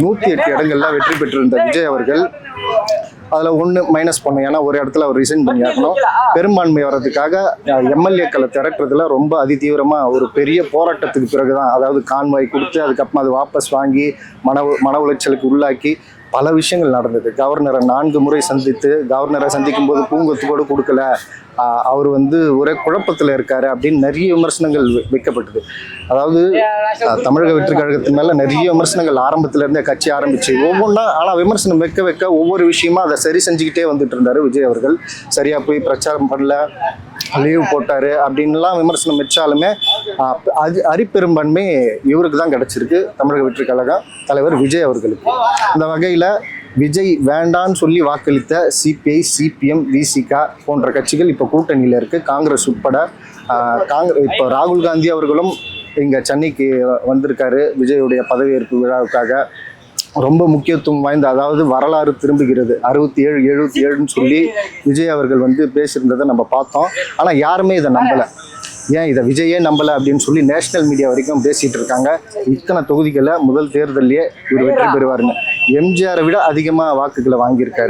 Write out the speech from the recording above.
108 இடங்கள்ல வெற்றி பெற்றிருந்த விஜய் அவர்கள் அதில் ஒன்று மைனஸ் பண்ணோம். ஏன்னா ஒரு இடத்துல அவர் ரிசைன் பண்ணி ஆகணும். பெரும்பான்மை வர்றதுக்காக எம்எல்ஏக்களை திரட்டுறதுல ரொம்ப அதிதீவிரமாக ஒரு பெரிய போராட்டத்துக்கு பிறகுதான், அதாவது கான்வாய் கொடுத்து அதுக்கப்புறமா அது வாபஸ் வாங்கி மன உளைச்சலுக்கு உள்ளாக்கி பல விஷயங்கள் நடந்தது. கவர்னரை 4 முறை சந்தித்து, கவர்னரை சந்திக்கும் போது பூங்கொத்து கூட கொடுக்கல, அவர் ஒரே குழப்பத்தில் இருக்காரு அப்படின்னு நிறைய விமர்சனங்கள் வைக்கப்பட்டது. அதாவது தமிழக வெற்றி கழகத்தின் மேல நிறைய விமர்சனங்கள் ஆரம்பத்துல இருந்தே கட்சி ஆரம்பிச்சு ஒவ்வொன்றா, ஆனால் விமர்சனம் வைக்க ஒவ்வொரு விஷயமா அதை சரி செஞ்சுக்கிட்டே வந்துட்டு இருந்தாரு விஜய் அவர்கள். சரியா போய் பிரச்சாரம் பண்ணல, லீவ் போட்டாரு அப்படின்லாம் விமர்சனம் வச்சாலுமே அரிப்பெரும்பான்மை இவருக்கு தான் கிடைச்சிருக்கு, தமிழக வெற்றி கழகம் தலைவர் விஜய் அவர்களுக்கு. இந்த வகையில் விஜய் வேண்டான்னு சொல்லி வாக்களித்த சிபிஐ, சிபிஎம், விசிகா போன்ற கட்சிகள் இப்போ கூட்டணியில் இருக்குது, காங்கிரஸ் உட்பட. இப்போ ராகுல் காந்தி அவர்களும் இங்கே சென்னைக்கு வந்திருக்காரு விஜயுடைய பதவியேற்பு விழாவுக்காக. ரொம்ப முக்கியத்துவம் வாய்ந்த, அதாவது வரலாறு திரும்புகிறது 67, 77ன்னு சொல்லி விஜய் அவர்கள் பேசியிருந்ததை நம்ம பார்த்தோம். ஆனால் யாருமே இதை நம்பலை. ஏன் இதை விஜயே நம்பலை அப்படின்னு சொல்லி நேஷனல் மீடியா வரைக்கும் பேசிகிட்டு இருக்காங்க. இத்தனை தொகுதிகளை முதல் தேர்தலையே இவர் வெற்றி பெறுவாருங்க. எம்ஜிஆரை விட அதிகமாக வாக்குகளை வாங்கியிருக்காரு.